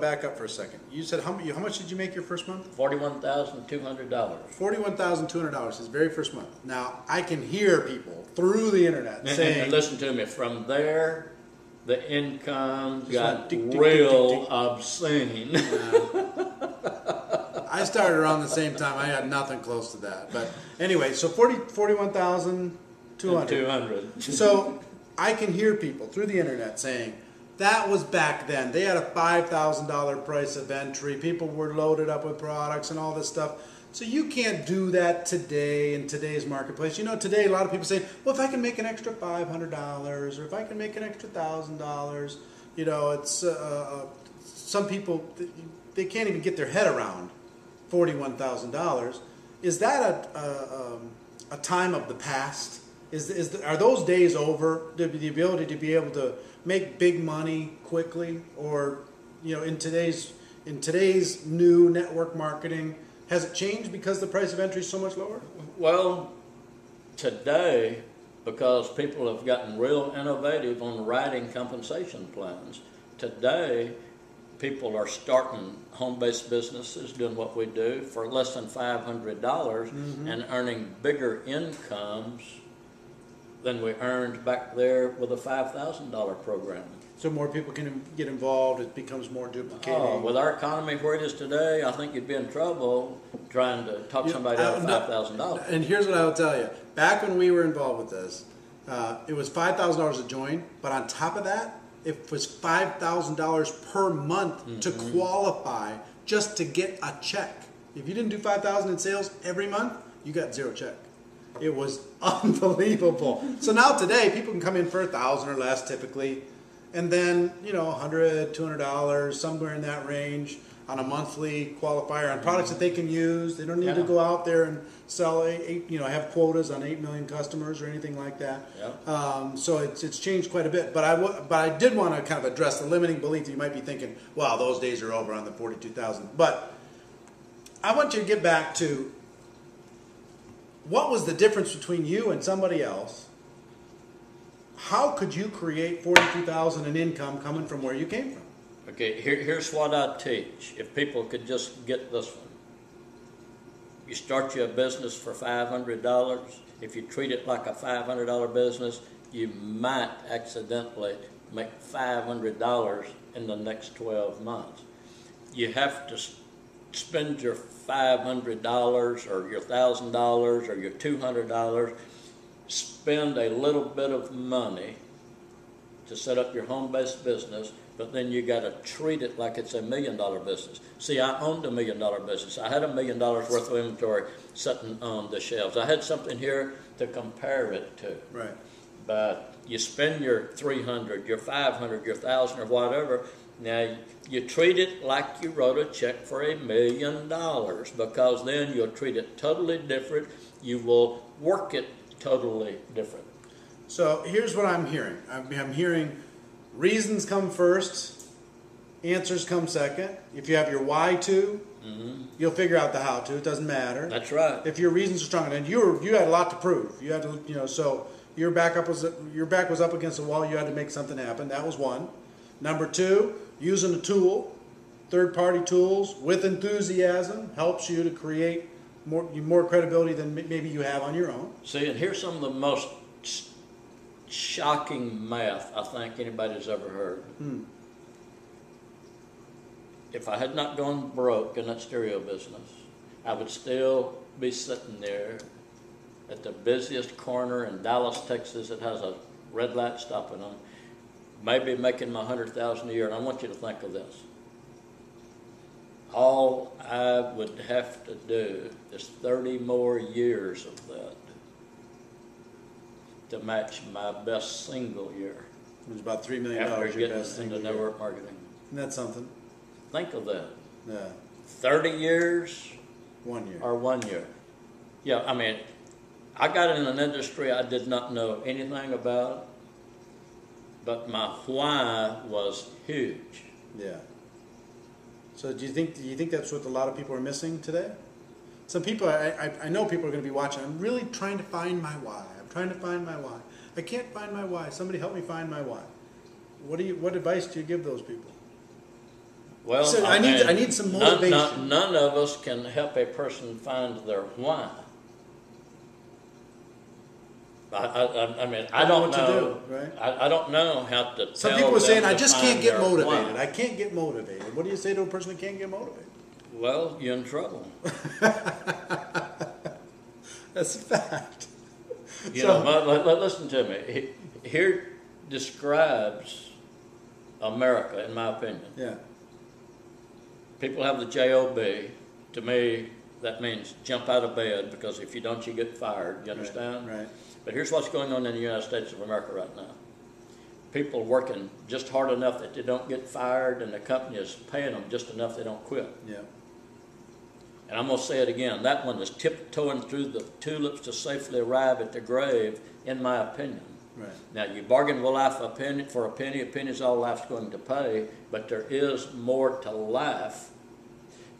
back up for a second. You said how much did you make your first month? $41,200. $41,200 his very first month. Now, I can hear people through the internet saying... And listen to me, from there, the income got tick, tick, real tick, tick, tick. obscene. I started around the same time. I had nothing close to that. But anyway, so 41,200. 200. So I can hear people through the internet saying, that was back then. They had a $5,000 price of entry. People were loaded up with products and all this stuff. So you can't do that today in today's marketplace. You know, today a lot of people say, well, if I can make an extra $500 or if I can make an extra $1,000, you know, it's some people, they can't even get their head around $41,000. Is that a time of the past? Are those days over? The ability to be able to make big money quickly, or you know, in today's new network marketing, has it changed because the price of entry is so much lower? Well, today, because people have gotten real innovative on writing compensation plans, today people are starting home-based businesses doing what we do for less than $500 and earning bigger incomes than we earned back there with a $5,000 program. So more people can get involved, it becomes more duplicating. Oh, with our economy where it is today, I think you'd be in trouble trying to talk somebody out of $5,000. And here's what I will tell you. Back when we were involved with this, it was $5,000 to join, but on top of that, it was $5,000 per month to qualify just to get a check. If you didn't do $5,000 in sales every month, you got zero check. It was unbelievable. So now today, people can come in for $1,000 or less typically, and then, you know, $100, $200, somewhere in that range on a monthly qualifier on products that they can use. They don't need to go out there and sell have quotas on 8 million customers or anything like that. So it's changed quite a bit. But I did want to kind of address the limiting belief that you might be thinking, wow, those days are over on the 42,000. But I want you to get back to, what was the difference between you and somebody else? How could you create $42,000 in income coming from where you came from? Okay, here's what I teach. If people could just get this one. You start your business for $500. If you treat it like a $500 business, you might accidentally make $500 in the next 12 months. You have to spend your $500 or your $1,000 or your $200, spend a little bit of money to set up your home-based business, but then you got to treat it like it's $1 million business. See, I owned $1 million business. I had $1 million worth of inventory sitting on the shelves. I had something here to compare it to. Right. But you spend your $300, your $500, your $1,000 or whatever. Now, you treat it like you wrote a check for $1 million, because then you'll treat it totally different. You will work it totally different. So here's what I'm hearing. I'm hearing reasons come first, answers come second. If you have your why to, you'll figure out the how to. It doesn't matter. That's right. If your reasons are strong, and you had a lot to prove. You had to, so your back was up against the wall. You had to make something happen. That was one. Number two, using a tool, third-party tools with enthusiasm helps you to create more credibility than maybe you have on your own. See, and here's some of the most shocking math I think anybody's ever heard. If I had not gone broke in that stereo business, I would still be sitting there at the busiest corner in Dallas, Texas that has a red light stopping on, maybe making my $100,000 a year. And I want you to think of this. All I would have to do is 30 more years of that to match my best single year. It was about $3 million. After your getting best into single network year. marketing. Isn't that something? Think of that. Yeah. 30 years 1 year. or 1 year. Yeah, I mean, I got in an industry I did not know anything about, but my why was huge. Yeah. So do you think that's what a lot of people are missing today? Some people, I know people are going to be watching. I'm really trying to find my why. I'm trying to find my why. I can't find my why. Somebody help me find my why. What advice do you give those people? Well, So I need some motivation. None of us can help a person find their why. I mean, I don't know what to do, right? I don't know how to. Some tell people are them saying, to I just find can't get their motivated. why. I can't get motivated. What do you say to a person that can't get motivated? Well, you're in trouble. That's a fact. You know, listen to me. Here describes America, in my opinion. Yeah. People have the J-O-B. To me, that means jump out of bed, because if you don't, you get fired. You understand? Right. But here's what's going on in the United States of America right now. People working just hard enough that they don't get fired, and the company is paying them just enough they don't quit. Yeah. And I'm going to say it again. That one is tiptoeing through the tulips to safely arrive at the grave, in my opinion. Right. Now, you bargain with life for a penny. A penny's all life's going to pay. But there is more to life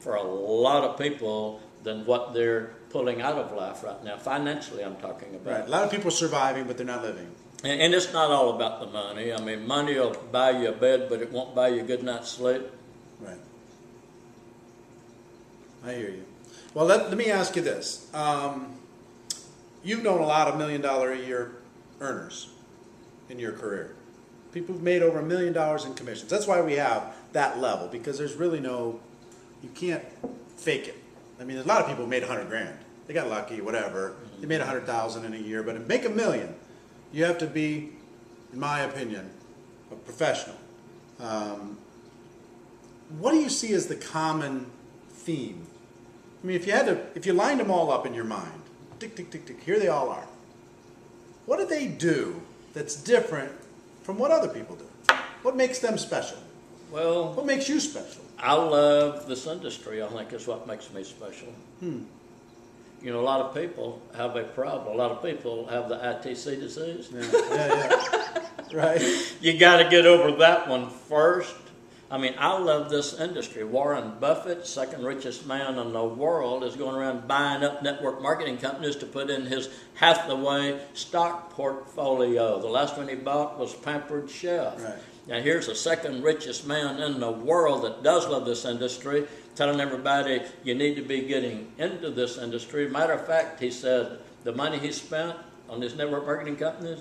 for a lot of people than what they're pulling out of life right now. Financially, I'm talking about. Right. A lot of people are surviving, but they're not living. And it's not all about the money. I mean, money will buy you a bed, but it won't buy you a good night's sleep. Right. I hear you. Well, let me ask you this. You've known a lot of $1 million a year earners in your career. People who've made over $1 million in commissions. That's why we have that level, because there's really no, you can't fake it. I mean, there's a lot of people who made 100 grand. They got lucky, whatever. They made 100,000 in a year, but to make $1 million, you have to be, in my opinion, a professional. What do you see as the common theme? I mean, if you lined them all up in your mind, tick, tick, tick, tick, here they all are. What do they do that's different from what other people do? What makes them special? Well, What makes you special? I love this industry, I think, is what makes me special. You know, a lot of people have a problem. A lot of people have the ITC disease. Yeah. Right. You got to get over that one first. I mean, I love this industry. Warren Buffett, second richest man in the world, is going around buying up network marketing companies to put in his Hathaway stock portfolio. The last one he bought was Pampered Chef. Right. Now, here's the second richest man in the world that does love this industry, telling everybody you need to be getting into this industry. Matter of fact, he said the money he spent on these network marketing companies,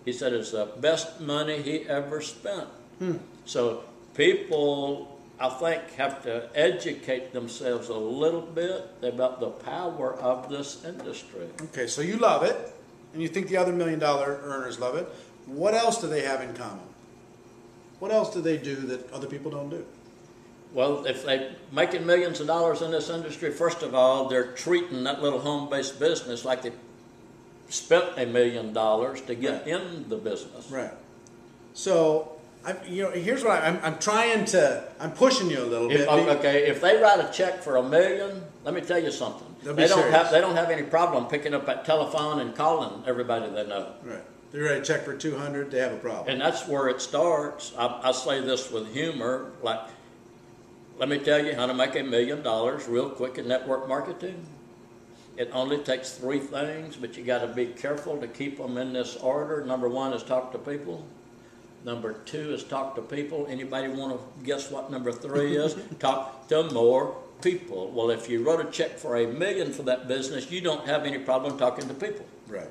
he said it's the best money he ever spent. So people, I think, have to educate themselves a little bit about the power of this industry. Okay, so you love it, and you think the other $1 million earners love it. What else do they have in common? What else do they do that other people don't do? Well, if they're making millions of dollars in this industry, first of all, they're treating that little home-based business like they spent $1 million to get in the business. Right. So, here's what I'm pushing you a little bit. Okay, if they write a check for $1 million, let me tell you something. They don't have any problem picking up that telephone and calling everybody they know. Right. They write a check for 200, they have a problem. And that's where it starts. I say this with humor, like, let me tell you how to make $1 million real quick in network marketing. It only takes 3 things, but you got to be careful to keep them in this order. Number 1 is talk to people. Number 2 is talk to people. Anybody want to guess what number 3 is? Talk to more people. Well, if you wrote a check for $1 million for that business, you don't have any problem talking to people. Right.